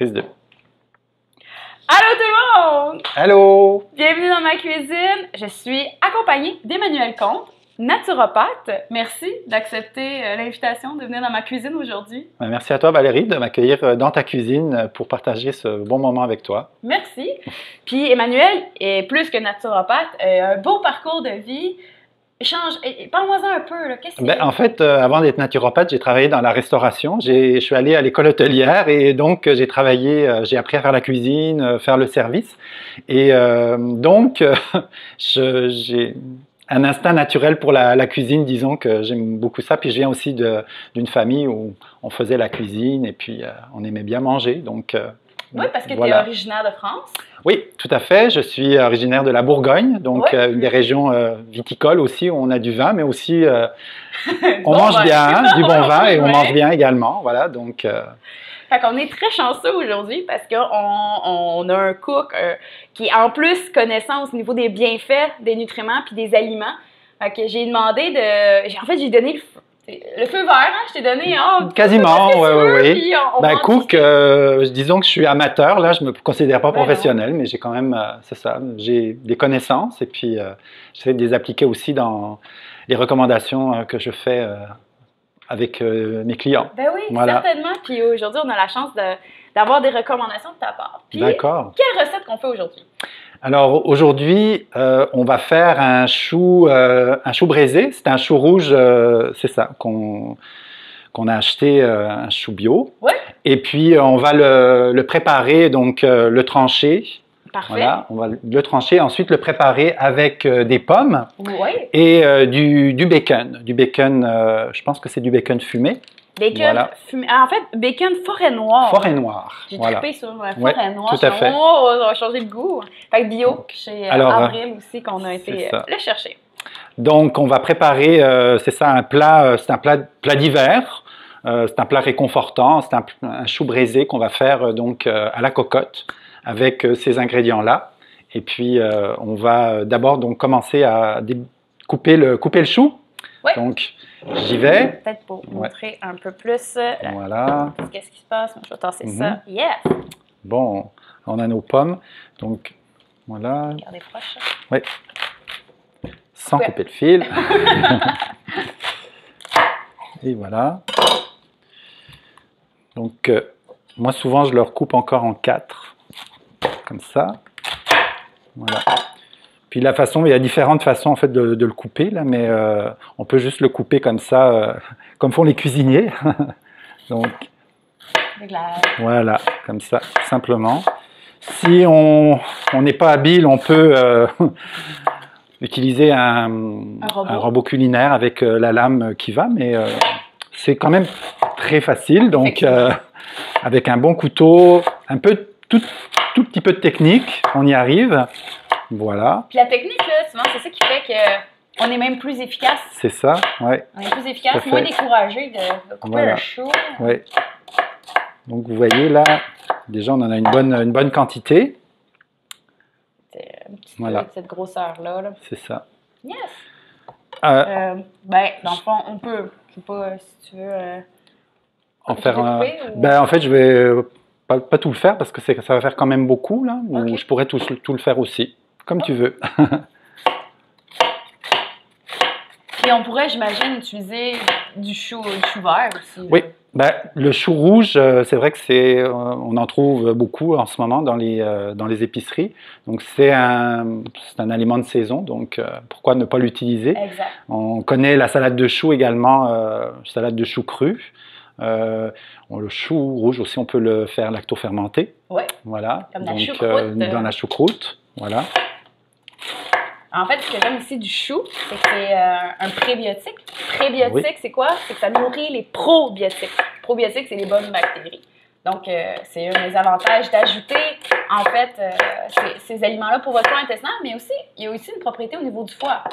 Prise 2. Allô tout le monde! Allô! Bienvenue dans ma cuisine. Je suis accompagnée d'Emmanuel Comte, naturopathe. Merci d'accepter l'invitation de venir dans ma cuisine aujourd'hui. Merci à toi Valérie de m'accueillir dans ta cuisine pour partager ce bon moment avec toi. Merci. Puis Emmanuel est plus que naturopathe, un beau parcours de vie. Parle-moi-en un peu, là. Qu'est-ce que En fait, avant d'être naturopathe, j'ai travaillé dans la restauration. Je suis allé à l'école hôtelière et donc j'ai travaillé, j'ai appris à faire la cuisine, faire le service. Et donc, j'ai un instinct naturel pour la cuisine, disons que j'aime beaucoup ça. Puis je viens aussi d'une famille où on faisait la cuisine et puis on aimait bien manger. Donc, oui, parce que voilà. tu es originaire de France. Oui, tout à fait. Je suis originaire de la Bourgogne, donc Oui. une des régions viticoles aussi où on a du vin, mais aussi on Bon mange vin. bien, du bon vin et on Ouais. mange bien également. Voilà, donc Fait qu'on est très chanceux aujourd'hui parce qu'on a un cook qui est en plus connaissance au niveau des bienfaits des nutriments puis des aliments. Fait que j'ai demandé j'ai donné le feu vert, hein? Je t'ai donné quasiment, oui. Puis on Ben, mange cook, ici. disons que je suis amateur, là, je me considère pas Ben professionnel, mais j'ai quand même, c'est ça, j'ai des connaissances et puis j'essaie de les appliquer aussi dans les recommandations que je fais avec mes clients. Ben oui, Voilà. certainement. Puis aujourd'hui, on a la chance d'avoir des recommandations de ta part. Puis, D'accord. quelle recette qu'on fait aujourd'hui? Alors aujourd'hui, on va faire un chou braisé. C'est un chou rouge, c'est ça, qu'on a acheté, un chou bio. Ouais. Et puis on va le préparer, donc le trancher. Parfait. Voilà, on va le trancher, ensuite le préparer avec des pommes Ouais. et du bacon. Du bacon, je pense que c'est du bacon fumé. Bacon Voilà. fumé. En fait, bacon forêt noire. Forêt noire. J'ai Voilà. trippé sur forêt Ouais, noire. tout à fait. Oh, ça va changer de goût. Fait que bio, chez alors, Avril aussi, qu'on a été c'est ça. le chercher. Donc, on va préparer, c'est ça, un plat, c'est un plat d'hiver. C'est un plat réconfortant. C'est un chou braisé qu'on va faire donc à la cocotte avec ces ingrédients-là. Et puis, on va d'abord donc commencer à couper le chou. Ouais. Donc, j'y vais. Peut-être pour montrer un peu plus Voilà. qu'est-ce qui se passe. Je vais tasser ça. Yes! Bon, on a nos pommes. Donc, voilà. Regardez proche. Oui. Sans couper le fil. Et voilà. Donc, moi, souvent, je leur coupe encore en 4. Comme ça. Voilà. Puis il y a différentes façons en fait de le couper, là, mais on peut juste le couper comme ça, comme font les cuisiniers. Donc, voilà, comme ça, simplement. Si on n'est pas habile, on peut utiliser un robot culinaire avec la lame qui va, mais c'est quand même très facile. Donc, avec un bon couteau, tout petit peu de technique, on y arrive. Voilà. Puis la technique, là, souvent, c'est ça qui fait qu'on est même plus efficace. C'est ça, oui. On est plus efficace, moins découragé de couper un chou. Oui. Donc, vous voyez là, déjà, on en a une bonne quantité. C'est un petit voilà. peu de cette grosseur-là. Là. C'est ça. Yes! Dans le fond, on peut. Je sais pas si tu veux. En fait, je vais pas tout le faire parce que ça va faire quand même beaucoup, là. Okay. Ou je pourrais tout le faire aussi, comme tu veux. Puis on pourrait, j'imagine, utiliser du chou vert aussi. Oui, le chou rouge, c'est vrai que on en trouve beaucoup en ce moment dans les épiceries. Donc c'est un aliment de saison, donc pourquoi ne pas l'utiliser? Exact. On connaît la salade de choux également, salade de choux cru. Le chou rouge aussi, on peut le faire lacto-fermenté. Oui. Voilà. Comme la choucroute. Dans la choucroute, voilà. En fait, ce que j'aime aussi du chou, c'est que c'est un prébiotique. Prébiotique, oui. C'est quoi? C'est que ça nourrit les probiotiques. Probiotiques, c'est les bonnes bactéries. Donc, c'est un des avantages d'ajouter, en fait, ces aliments-là pour votre flore intestinal, mais aussi, il y a aussi une propriété au niveau du foie.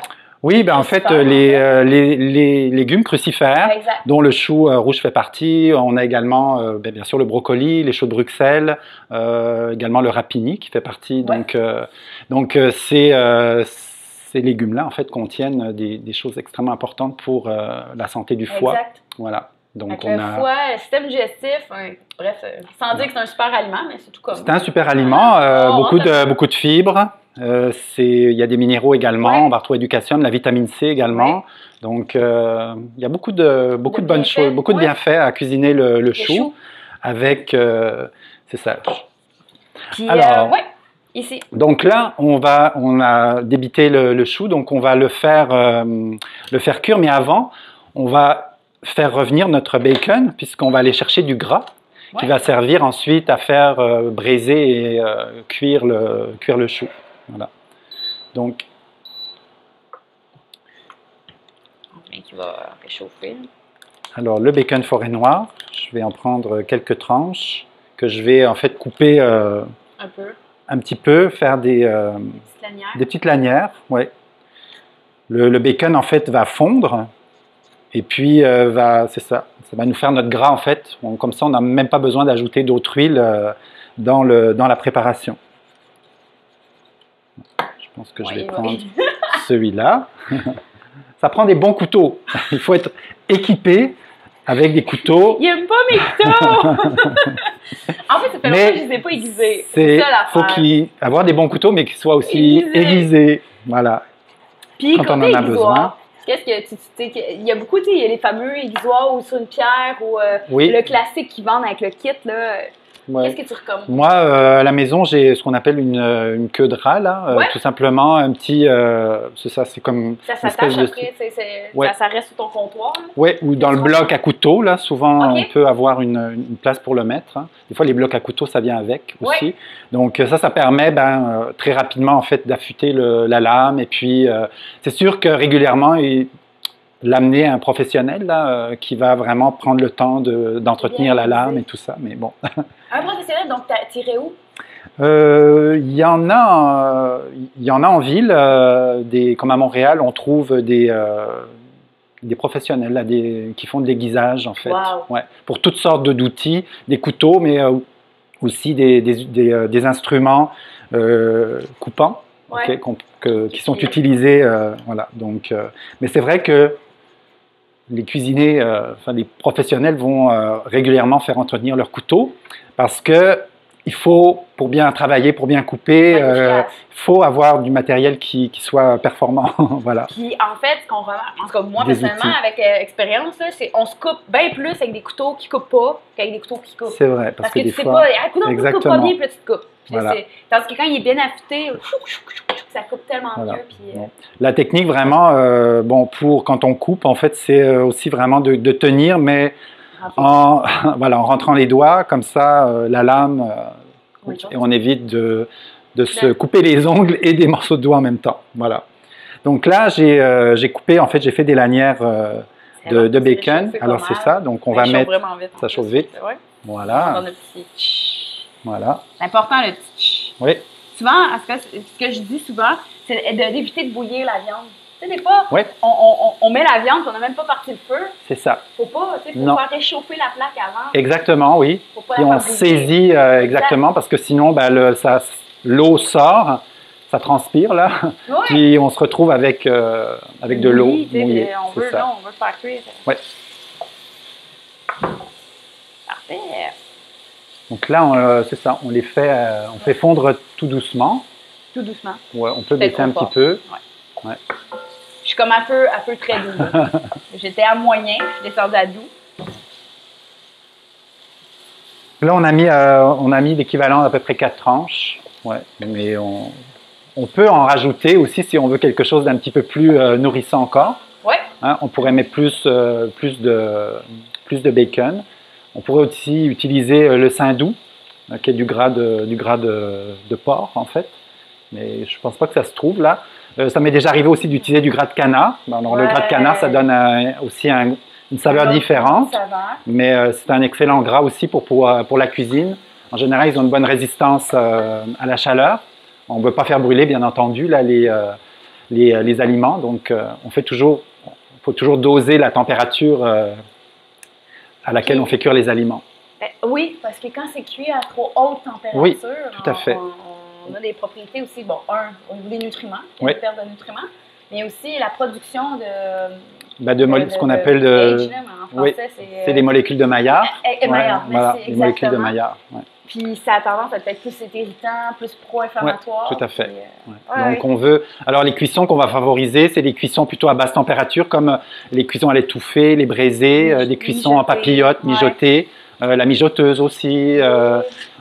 Oui, en fait, les légumes crucifères, dont le chou rouge fait partie. On a également, bien sûr, le brocoli, les choux de Bruxelles, également le rapini qui fait partie. Ouais. Donc ces légumes-là, en fait, contiennent des choses extrêmement importantes pour la santé du foie. Exact. Voilà. Donc, le foie, le système digestif, bref, sans dire que c'est un super aliment, mais c'est tout comme. C'est un super aliment, beaucoup de fibres. Il y a des minéraux également, on va retrouver du calcium, la vitamine C également. Donc, il y a beaucoup de bonnes choses, beaucoup de bienfaits à cuisiner le chou avec, c'est ça. Puis, alors, ici. Donc là, on a débité le chou, donc on va le faire cuire, mais avant, on va faire revenir notre bacon, puisqu'on va aller chercher du gras, qui va servir ensuite à faire braiser et cuire le chou. Voilà. Donc, qui va réchauffer. Alors, le bacon forêt noire, je vais en prendre quelques tranches que je vais en fait couper un petit peu, faire des petites lanières. Ouais. Le bacon en fait va fondre et puis c'est ça va nous faire notre gras en fait. Comme ça, on n'a même pas besoin d'ajouter d'autre huile dans la préparation. Je pense que je vais prendre celui-là. Ça prend des bons couteaux. Il faut être équipé avec des couteaux. Il n'aime pas mes couteaux! En fait, ça fait longtemps que je ne les ai pas aiguisés. C'est ça l'affaire. Il faut avoir des bons couteaux, mais qu'ils soient aussi aiguisés. Voilà. Puis, quand on en a besoin. Qu'est-ce que il y a beaucoup, il y a les fameux aiguisoirs ou sur une pierre ou le classique qu'ils vendent avec le kit, là. Qu'est-ce que tu recommandes? Moi, à la maison, j'ai ce qu'on appelle une queue de rat, là. Tout simplement, un petit... c'est ça, c'est comme... Ça s'attache après, ça reste sur ton comptoir? Oui, ou dans le bloc à couteau, là. Souvent, on peut avoir une place pour le mettre. Hein. Des fois, les blocs à couteau, ça vient avec aussi. Donc, ça permet très rapidement, en fait, d'affûter la lame. Et puis, c'est sûr que régulièrement... l'amener à un professionnel là, qui va vraiment prendre le temps d'entretenir la lame et tout ça, mais bon. Un professionnel, donc tu irais où? Il y en a en ville, comme à Montréal, on trouve des professionnels là, qui font de l'aiguisage en fait, pour toutes sortes d'outils, des couteaux, mais aussi des instruments coupants qui sont utilisés, voilà. Donc, mais c'est vrai que les cuisiniers, les professionnels vont régulièrement faire entretenir leurs couteaux parce que il faut, pour bien travailler, pour bien couper, il faut avoir du matériel qui soit performant. Voilà. Puis en fait, ce qu'on remarque, en tout cas moi personnellement, avec expérience, c'est on se coupe bien plus avec des couteaux qui coupent pas qu'avec des couteaux qui coupent. C'est vrai, parce que tu des sais fois, pas, un couteau ne coupe pas bien, puis là tu te coupes. Voilà. Tandis que quand il est bien affûté, ça coupe tellement mieux. Puis, la technique vraiment, quand on coupe, en fait, c'est aussi vraiment de tenir, mais en rentrant les doigts, comme ça, la lame, et on évite de se couper les ongles et des morceaux de doigts en même temps. Voilà. Donc là, j'ai coupé, en fait, j'ai fait des lanières de bacon. Alors c'est ça, donc on va mettre, ça chauffe vite. Voilà. Voilà. C'est important le petit. Oui. Souvent, ce que je dis souvent, c'est d'éviter de bouillir la viande. Tu sais, des fois, on met la viande, on n'a même pas parti le feu. C'est ça. Faut pas, tu sais, faut faire réchauffer la plaque avant. Exactement, oui. Puis on saisit exactement parce que sinon, l'eau sort, ça transpire là, puis on se retrouve avec de l'eau mouillée. On veut faire cuire. Oui. Parfait. Donc là, c'est ça, on fait fondre tout doucement. Tout doucement. Ouais, on peut baisser un petit peu. Ouais. Je suis comme un peu très doux. J'étais à moyen, je suis descendue à doux. Là, on a mis l'équivalent d'à peu près 4 tranches. Ouais, mais on peut en rajouter aussi si on veut quelque chose d'un petit peu plus nourrissant encore. Ouais. Hein, on pourrait mettre plus de bacon. On pourrait aussi utiliser le sein doux, qui est du gras de porc en fait, mais je ne pense pas que ça se trouve là. Ça m'est déjà arrivé aussi d'utiliser du gras de canard. Alors, le gras de canard, ça donne aussi une saveur différente, mais c'est un excellent gras aussi pour la cuisine. En général, ils ont une bonne résistance à la chaleur. On ne veut pas faire brûler, bien entendu, là, les aliments, donc il faut toujours doser la température à laquelle on fait cuire les aliments. Oui, parce que quand c'est cuit à trop haute température, tout à fait. On a des propriétés aussi, au niveau des nutriments, une perte de nutriments, mais aussi la production de... ce qu'on appelle de... pH, là, mais en français, c'est les molécules de Maillard. Maillard, voilà, merci, les molécules de exactement. Maillard. Ouais. Puis ça a tendance à être plus irritant, plus pro-inflammatoire. Ouais, tout à fait. Puis, donc on veut... Alors les cuissons qu'on va favoriser, c'est des cuissons plutôt à basse température, comme les cuissons à l'étouffée, les braisées, des cuissons en papillote, mijotées, la mijoteuse aussi.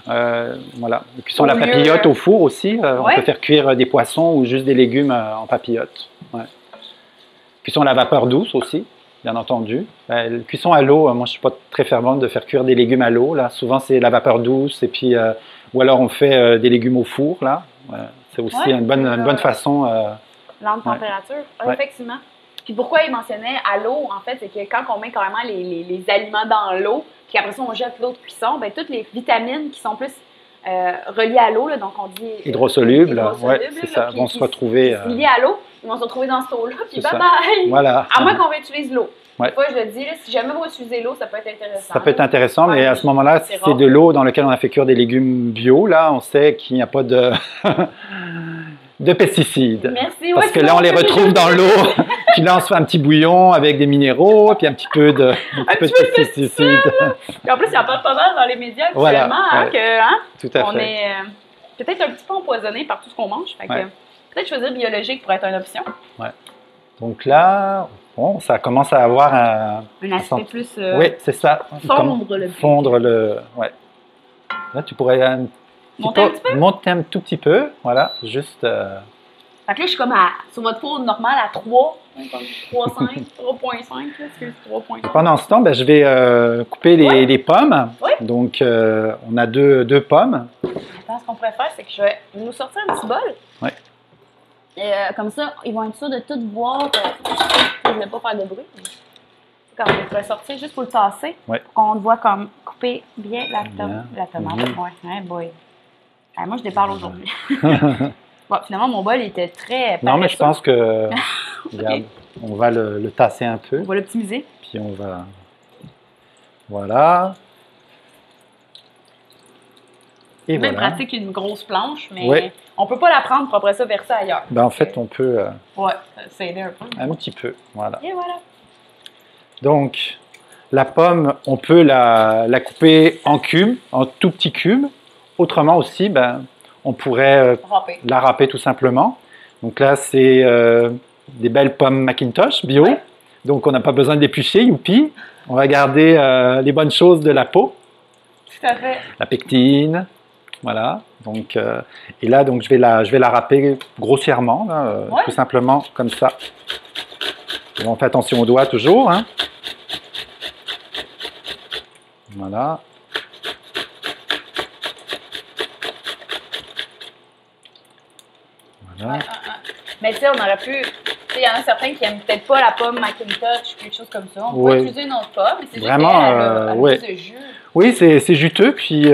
Voilà, les cuissons à la papillote au four aussi. On peut faire cuire des poissons ou juste des légumes en papillote. Ouais. Cuisson à la vapeur douce aussi, bien entendu. Cuisson à l'eau, moi je ne suis pas très fervente de faire cuire des légumes à l'eau. Là, souvent c'est la vapeur douce et puis ou alors on fait des légumes au four là. C'est aussi une bonne façon. Lente température, effectivement. Puis pourquoi il mentionnait à l'eau, en fait, c'est que quand on met carrément les aliments dans l'eau, puis après ça on jette l'eau de cuisson, bien, toutes les vitamines qui sont plus reliées à l'eau, donc on dit hydrosolubles, c'est ça, vont se retrouver liées à l'eau, ils vont se retrouver dans cette eau-là, puis bye bye. Voilà. À moins qu'on réutilise l'eau. Des fois, je le dis, là, si jamais vous utilisez l'eau, ça peut être intéressant. Ça peut être intéressant, mais à ce moment-là, si c'est de l'eau dans laquelle on a fait cuire des légumes bio, là, on sait qu'il n'y a pas de de pesticides. Merci. Parce que là, on les retrouve dans l'eau. Puis là, on se fait un petit bouillon avec des minéraux, puis un petit peu de pesticides. Et en plus, il y a pas mal dans les médias actuellement Tout à on est peut-être un petit peu empoisonné par tout ce qu'on mange. Fait que peut-être choisir biologique pourrait être une option. Donc là, bon, ça commence à avoir un aspect plus... oui, c'est ça. Fondre le... Ouais. Là, tu pourrais monter un tout petit peu. Voilà, juste... Fait que là, je suis comme sur votre four normal à 3, comme 3,5, 3,5, excuse, 3,5. Pendant ce temps, je vais couper les pommes. Donc, on a deux pommes. Attends, ce qu'on pourrait faire, c'est que je vais nous sortir un petit bol. Et comme ça, ils vont être sûrs de tout voir. Je ne vais pas faire de bruit. Quand on pourrait sortir juste pour le tasser, pour qu'on le voit comme couper bien la tomate. Boy. Moi, je déparle aujourd'hui. Bon, finalement, mon bol était très paresseux. Non, mais je pense que regarde, on va le tasser un peu. On va l'optimiser. Puis on va... Voilà. C'est même pratique une grosse planche, mais on ne peut pas la prendre pour après ça verser ailleurs. En fait, on peut... s'aider un peu. Un petit peu, voilà. Et voilà. Donc, la pomme, on peut la couper en cubes, en tout petits cubes. Autrement aussi, on pourrait la râper tout simplement. Donc là, c'est des belles pommes Macintosh bio. Donc, on n'a pas besoin de l'éplucher, youpi. On va garder les bonnes choses de la peau. Tout à fait. La pectine. Voilà, donc, et là, donc, je vais la râper grossièrement, là, tout simplement, comme ça. Et on fait attention aux doigts toujours. Hein. Voilà. Mais tu sais, on aurait pu... Il y en a certains qui n'aiment peut-être pas la pomme Macintosh, quelque chose comme ça. On pourrait utiliser une autre pomme, mais c'est juste qu'elle a plus de jus. Oui, c'est juteux, puis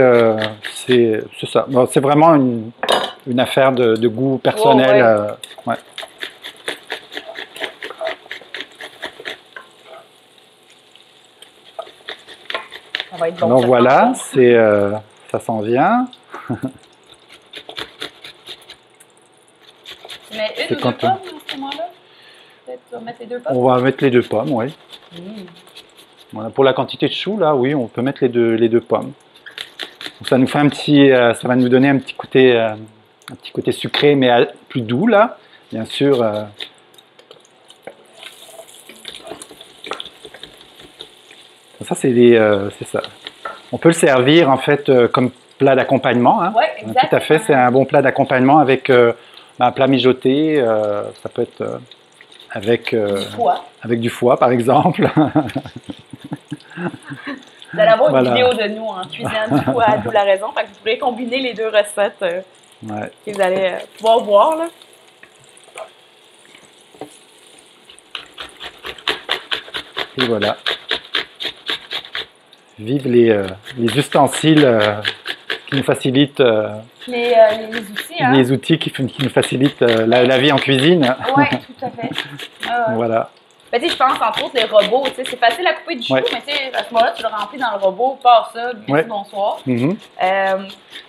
c'est ça. Bon, c'est vraiment une affaire de goût personnel. Ça va être bon. Donc voilà, ça s'en vient. Tu mets une ou deux pommes à ce moment-là? Peut-être tu vas mettre les deux pommes? On va mettre les deux pommes, oui. Voilà, pour la quantité de choux, là, oui, on peut mettre les deux pommes. Donc, ça nous fait ça va nous donner un petit côté sucré, mais plus doux, là, bien sûr. Ça, c'est ça. On peut le servir, en fait, comme plat d'accompagnement. Hein. Oui, exactement. Tout à fait, c'est un bon plat d'accompagnement avec un plat mijoté. Ça peut être avec du foie, par exemple. Vous allez avoir une vidéo de nous en cuisinant du foie, d'où la raison. Fait que vous pourrez combiner les deux recettes que vous allez pouvoir voir. Là. Et voilà. Vive les ustensiles qui nous facilitent les outils, hein? Les outils qui nous facilitent la vie en cuisine. Oui, tout à fait. Voilà. Ben, tu sais, je pense entre autres les robots, tu sais, c'est facile à couper du chou, Ouais. mais tu sais, à ce moment-là, tu le remplis dans le robot, pars ça, merci, Ouais. bonsoir.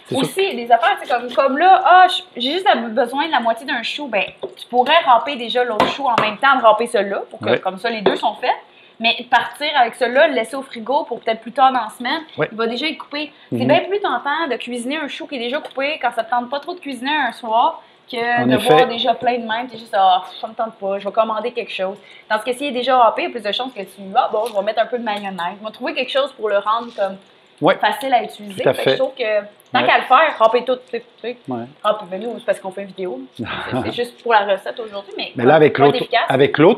C'est Aussi, des affaires, tu sais, comme là, ah, j'ai juste besoin de la moitié d'un chou, ben, tu pourrais râper déjà l'autre chou en même temps de râper celui-là, pour que, Ouais. comme ça, les deux sont faits. Mais partir avec celui-là, le laisser au frigo pour peut-être plus tard dans la semaine, Ouais. il va déjà être coupé. C'est bien plus tentant de cuisiner un chou qui est déjà coupé quand ça te tente pas trop de cuisiner un soir que En de effet. voir déjà plein de même. T'es juste, ah, ça me tente pas, je vais commander quelque chose. Dans ce cas-ci, il est déjà râpé, il y a plus de chances que tu, ah bon, je vais mettre un peu de mayonnaise. Je vais trouver quelque chose pour le rendre comme Ouais. facile à utiliser. Tout à Fait que fait. je trouve que tant Ouais. qu'à le faire, râper tout, tu sais. Ouais. Ben nous, c'est parce qu'on fait une vidéo. C'est juste pour la recette aujourd'hui, mais là, avec pas l'autre, efficace.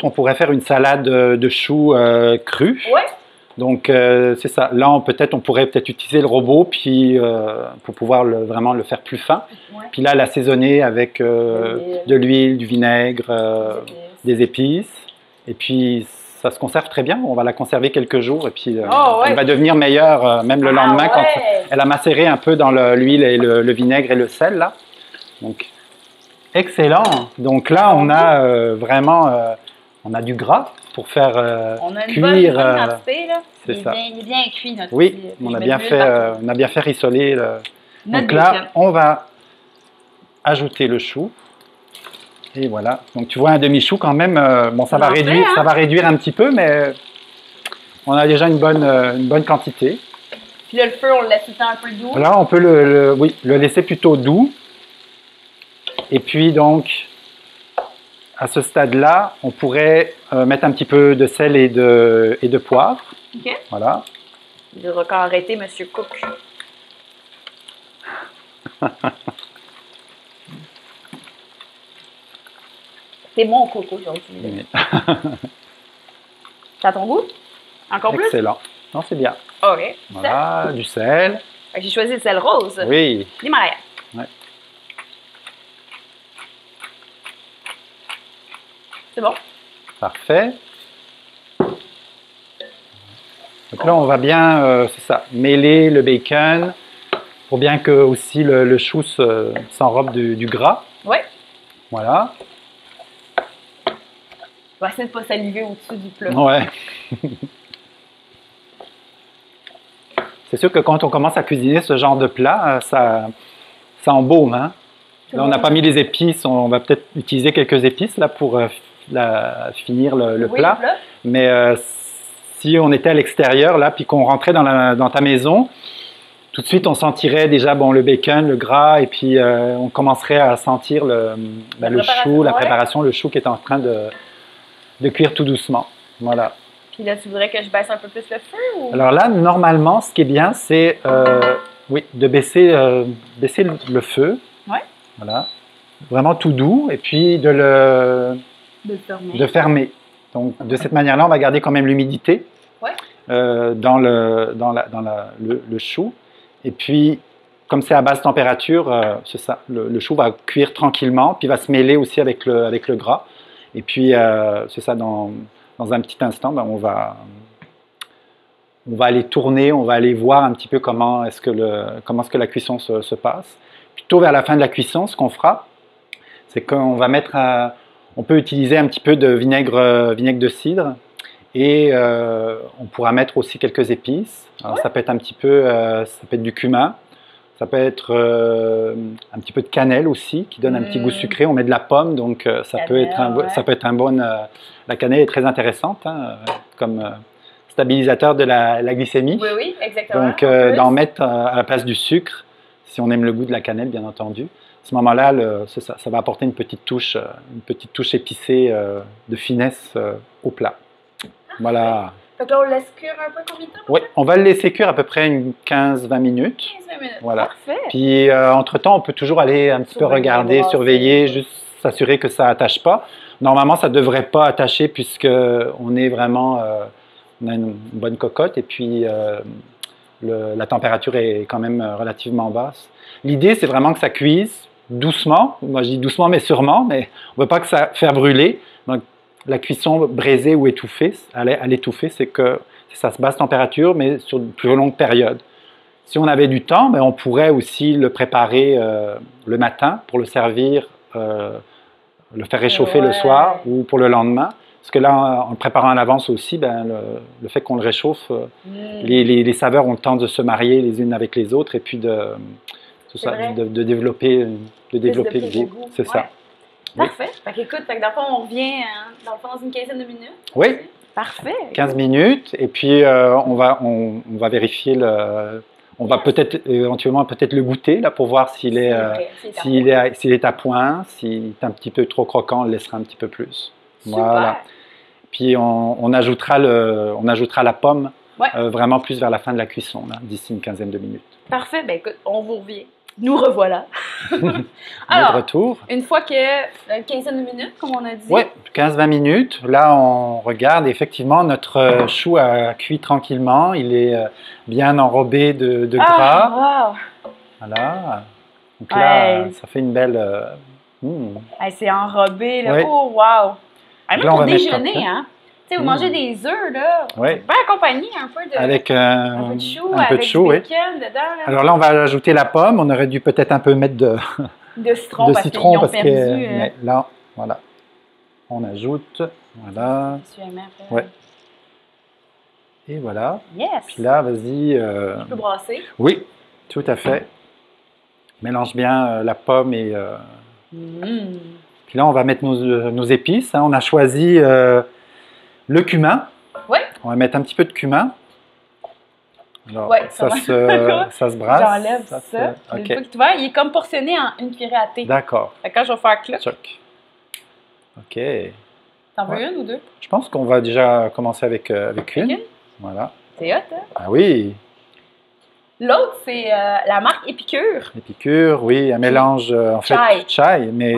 on pourrait faire une salade de choux crus. Ouais. Donc, c'est ça. Là, on pourrait peut-être utiliser le robot puis, pour pouvoir vraiment le faire plus fin. Ouais. Puis là, l'assaisonner avec de l'huile, du vinaigre, des épices. Et puis, ça se conserve très bien. On va la conserver quelques jours et puis elle va devenir meilleure même le lendemain quand elle a macéré un peu dans l'huile et le vinaigre et le sel. Là. Donc, excellent. Donc là, on a vraiment on a du gras pour faire on a une cuire. bonne quantité, là. C'est ça. Il est bien cuit, notre Oui, petit, on je a mets bien de l'huile fait, partout. on a bien fait rissoler. Notre Donc là, bacon. on va ajouter le chou. Et voilà. Donc tu vois un demi-chou quand même. Bon, ça va réduire, hein? ça va réduire un petit peu, mais on a déjà une bonne quantité. Puis là, le feu, on le laisse tout le temps un peu doux. Là, on peut oui, le laisser plutôt doux. Et puis donc, à ce stade-là, on pourrait mettre un petit peu de sel et de poivre. OK. Voilà. Il devra qu'à arrêter, Monsieur Cook. C'est mon coco aujourd'hui. Oui. Ça a ton goût? Encore plus? Excellent. Non, c'est bien. OK. Voilà, du sel. Fait que j'ai choisi le sel rose. Oui. L'Himalaya. Ouais. C'est bon? Parfait. Donc là, on va bien, c'est ça, mêler le bacon pour bien que aussi le chou s'enrobe du gras. Oui. Voilà. Je vais essayer de ne pas saliver au-dessus du plat. Ouais. C'est sûr que quand on commence à cuisiner ce genre de plat, ça embaume. Hein? Là, on n'a pas mis les épices. On va peut-être utiliser quelques épices là pour finir le plat. Mais si on était à l'extérieur là, puis qu'on rentrait dans ta maison, tout de suite on sentirait déjà le bacon, le gras, et puis on commencerait à sentir le chou, la préparation, le chou qui est en train de cuire tout doucement. Voilà. Puis là, tu voudrais que je baisse un peu plus le feu? Ou... Alors là, normalement, ce qui est bien, c'est oui, de baisser le feu. Ouais. Voilà. Vraiment tout doux, et puis de fermer. Donc, de cette manière-là, on va garder quand même l'humidité dans le chou. Et puis, comme c'est à basse température, c'est ça, le chou va cuire tranquillement, puis va se mêler aussi avec le gras. Et puis, c'est ça, dans un petit instant, on va aller tourner, on va aller voir un petit peu comment est-ce que la cuisson se passe. Plutôt vers la fin de la cuisson, ce qu'on fera, c'est qu'on va mettre on peut utiliser un petit peu de vinaigre de cidre et on pourra mettre aussi quelques épices. Alors, ça peut être un petit peu, ça peut être du cumin, ça peut être un petit peu de cannelle aussi qui donne un petit goût sucré. On met de la pomme, donc ça peut être un bon. La cannelle est très intéressante comme stabilisateur de la glycémie. Oui, oui, exactement. Donc d'en mettre à la place du sucre, si on aime le goût de la cannelle, bien entendu. À ce moment-là, ça va apporter une petite touche épicée de finesse au plat. Voilà. Donc là, on laisse cuire un peu combien de temps? Oui, on va le laisser cuire à peu près une 15-20 minutes. 15-20 minutes, voilà. Parfait. Puis, entre-temps, on peut toujours aller un petit peu regarder, surveiller, juste s'assurer que ça n'attache pas. Normalement, ça ne devrait pas attacher puisqu'on est vraiment... on a une bonne cocotte et puis la température est quand même relativement basse. L'idée, c'est vraiment que ça cuise doucement. Moi, je dis doucement, mais sûrement, mais on ne veut pas que ça fasse brûler. Donc, la cuisson braisée ou étouffée, à l'étouffer, c'est que ça se basse température, mais sur une plus longue période. Si on avait du temps, on pourrait aussi le préparer le matin pour le servir, le faire réchauffer le soir ou pour le lendemain. Parce que là, en le préparant à l'avance aussi, ben, le fait qu'on le réchauffe, les saveurs ont le temps de se marier les unes avec les autres et puis de développer le goût. C'est ça. Parfait. Fait qu'écoute, dans le fond, on revient dans une quinzaine de minutes. Oui. Parfait. 15 minutes et puis on va vérifier on va peut-être éventuellement le goûter là pour voir s'il est à point, s'il est un petit peu trop croquant, on le laissera un petit peu plus. Super. Voilà. Puis on ajoutera la pomme vraiment plus vers la fin de la cuisson, d'ici une quinzaine de minutes. Parfait. Ben écoute, on vous revient. Nous revoilà. Alors, de retour. Une fois que une quinzaine de minutes, comme on a dit. Oui, 15-20 minutes. Là, on regarde. Effectivement, notre chou a cuit tranquillement. Il est bien enrobé de gras. Wow. Voilà. Donc là, ça fait une belle... c'est enrobé, là. Ouais. Oh, wow. Même là, pour déjeuner, hein. Tu sais, vous mangez des œufs, là. Oui. Bien accompagné un peu de... Avec un peu de chou, avec du bacon dedans, là. Alors là, on va ajouter la pomme. On aurait dû peut-être un peu mettre de citron, parce qu'ils ont perdu. Mais là, voilà. On ajoute. Voilà. Ouais. Et voilà. Yes. Puis là, vas-y. Tu peux brasser. Oui, tout à fait. Mélange bien la pomme et... Puis là, on va mettre nos épices. On a choisi le cumin. Oui. On va mettre un petit peu de cumin. Alors, ça se brasse. J'enlève ça. Okay. Tu vois, il est comme portionné en une cuillerée à thé. D'accord. Quand je vais faire cloc. OK. T'en veux une ou deux? Je pense qu'on va déjà commencer avec une. Voilà. C'est hot, hein? Ah oui. L'autre, c'est la marque Épicure. Épicure, oui, un mélange, en fait, chai, mais...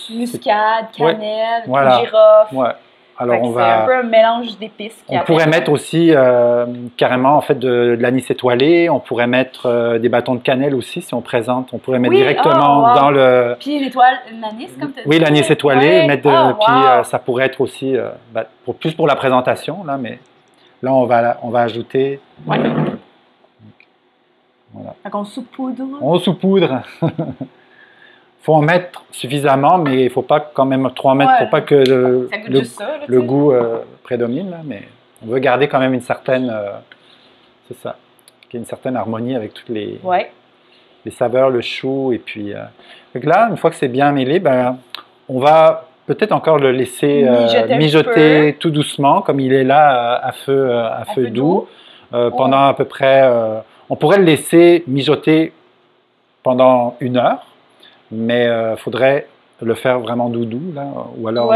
Muscade, cannelle, voilà. girofle. Ouais. Alors c'est un peu un mélange d'épices. On pourrait mettre aussi carrément en fait de l'anis étoilé, on pourrait mettre des bâtons de cannelle aussi si on présente, on pourrait mettre directement dans le... Puis l'anis comme tu as dit. Oui, l'anis étoilé, puis ça pourrait être aussi, plus pour la présentation, là, mais là on va ajouter... Ouais. Voilà. Fait qu'on saupoudre. On saupoudre. Faut en mettre suffisamment, mais il ne faut pas quand même trop en mettre pour pas que le goût prédomine. Là, mais on veut garder quand même une certaine, c'est ça, qu'il y ait une certaine harmonie avec toutes les saveurs, le chou et puis. Donc là, une fois que c'est bien mêlé, on va peut-être encore le laisser mijoter tout doucement, comme il est là à feu doux, pendant à peu près. On pourrait le laisser mijoter pendant 1 heure. Mais il faudrait le faire vraiment doudou, là, ou alors...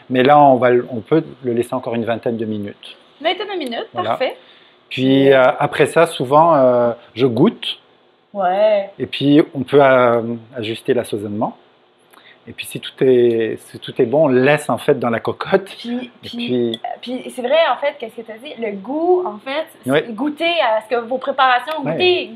mais là, on peut le laisser encore une vingtaine de minutes. 20 minutes, voilà. Parfait. Puis après ça, souvent, je goûte. Ouais. Et puis, on peut ajuster l'assaisonnement. Et puis, si tout est bon, on le laisse en fait dans la cocotte. Puis c'est vrai, en fait, qu'est-ce que tu as dit? Le goût, en fait, goûter à ce que vos préparations, goûter.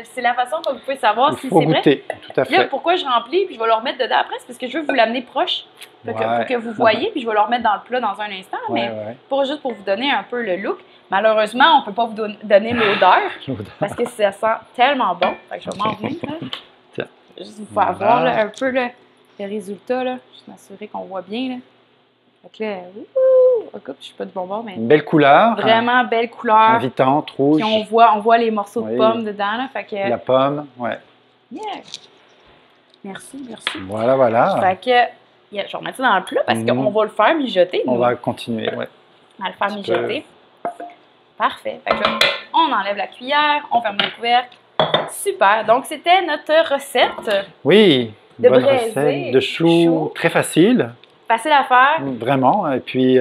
C'est la façon que vous pouvez savoir si c'est vrai. Il faut goûter, tout à fait. Là, pourquoi je remplis, puis je vais le remettre dedans après, c'est parce que je veux vous l'amener proche, pour que vous voyez, puis je vais le remettre dans le plat dans un instant, mais juste pour vous donner un peu le look. Malheureusement, on ne peut pas vous donner l'odeur, parce que ça sent tellement bon. Fait que je vais m'en venir, là. Juste vous faire voir là, un peu le résultat, là. Juste m'assurer qu'on voit bien, là. Fait que là, je suis pas du bon bord, mais... Une belle couleur. Vraiment belle couleur. Invitante, rouge. Puis on voit les morceaux de pommes dedans, là. Fait que... La pomme, Yeah. Merci. Voilà. Fait que, je vais remettre ça dans le plat parce qu'on va le faire mijoter. On va continuer, On va le faire mijoter. Parfait. Fait que là, on enlève la cuillère, on ferme le couvercle. Super. Donc, c'était notre recette. Oui, de bonne braisé, recette de chou, très facile. Facile à faire. Vraiment. Et puis...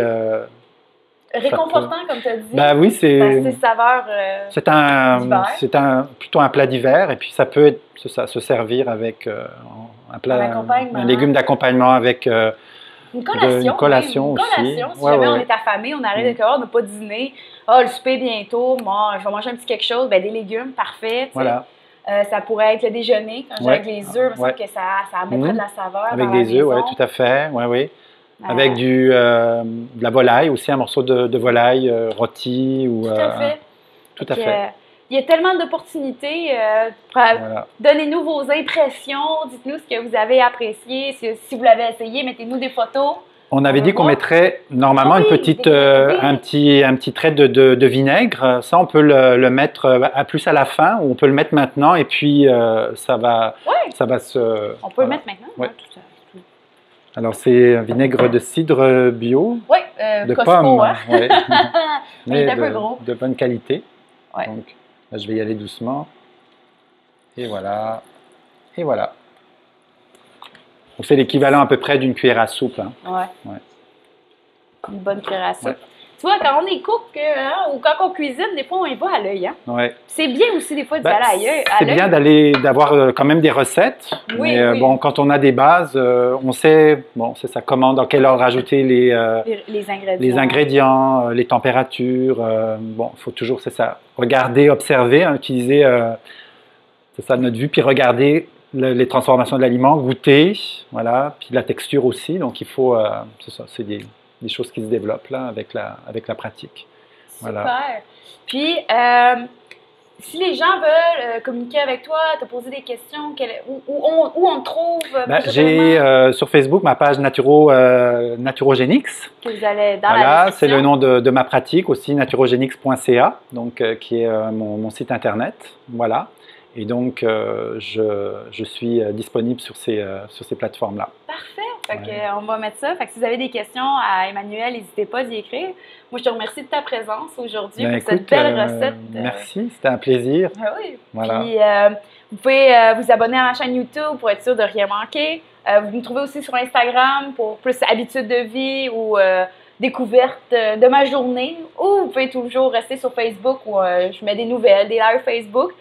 réconfortant, comme tu as dit. Oui, c'est saveur c'est plutôt un plat d'hiver. Et puis, ça peut être, se servir avec un légume d'accompagnement avec... Une collation aussi. Si jamais on est affamé, on arrive de on n'a pas dîner. Le souper bientôt. Moi, je vais manger un petit quelque chose. Des légumes, parfait. Voilà. Ça pourrait être le déjeuner, quand j'ai avec les œufs, parce que ça mettrait de la saveur. Avec des œufs, oui, tout à fait. Oui. Avec de la volaille aussi, un morceau de volaille rôti. Tout à fait. Tout à fait. Il y a tellement d'opportunités. Donnez-nous vos impressions. Dites-nous ce que vous avez apprécié. Si vous l'avez essayé, mettez-nous des photos. On avait dit qu'on mettrait normalement une petite, un petit trait de vinaigre. Ça, on peut le mettre plus à la fin ou on peut le mettre maintenant et puis ça va se... On peut le mettre maintenant. Ouais. Alors, c'est un vinaigre de cidre bio. Oui, de Costco, pomme. hein? Ouais. Mais il est un peu gros. De bonne qualité. Ouais. Donc, là, je vais y aller doucement. Et voilà. Et voilà. C'est l'équivalent à peu près d'une cuillère à soupe. Hein. Ouais. Une bonne cuillère à soupe. Ouais. Tu vois, quand on est cook ou quand on cuisine, des fois, on y va à l'œil. Hein? Ouais. C'est bien aussi, des fois, d'y aller à l'œil. C'est bien d'avoir quand même des recettes. Oui, mais oui. Bon, quand on a des bases, on sait, c'est ça, comment, dans quel ordre ajouter les ingrédients, les températures. Bon, il faut toujours, c'est ça, regarder, observer, hein, utiliser, c'est ça, notre vue, puis regarder les transformations de l'aliment, goûter, voilà, puis la texture aussi. Donc, il faut, c'est ça, c'est des choses qui se développent là avec la pratique. Super. Voilà. Puis, si les gens veulent communiquer avec toi, te poser des questions, où on te trouve? J'ai sur Facebook ma page Naturogenix. Que vous allez dans voilà, la c'est le nom de ma pratique aussi, naturogenix.ca, donc qui est mon site internet. Voilà. Et donc, je suis disponible sur ces plateformes-là. Parfait. Fait que, on va mettre ça. Fait que si vous avez des questions à Emmanuel, n'hésitez pas d'y écrire. Moi, je te remercie de ta présence aujourd'hui pour cette belle recette. Merci, c'était un plaisir. Ah oui. Voilà. Puis, vous pouvez vous abonner à ma chaîne YouTube pour être sûr de ne rien manquer. Vous me trouvez aussi sur Instagram pour plus habitudes de vie ou découverte de ma journée. Ou vous pouvez toujours rester sur Facebook où je mets des nouvelles, des lives Facebook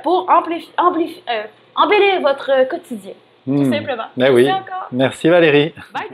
pour embellir votre quotidien. Tout simplement. Ben oui. Merci encore. Merci Valérie. Bye.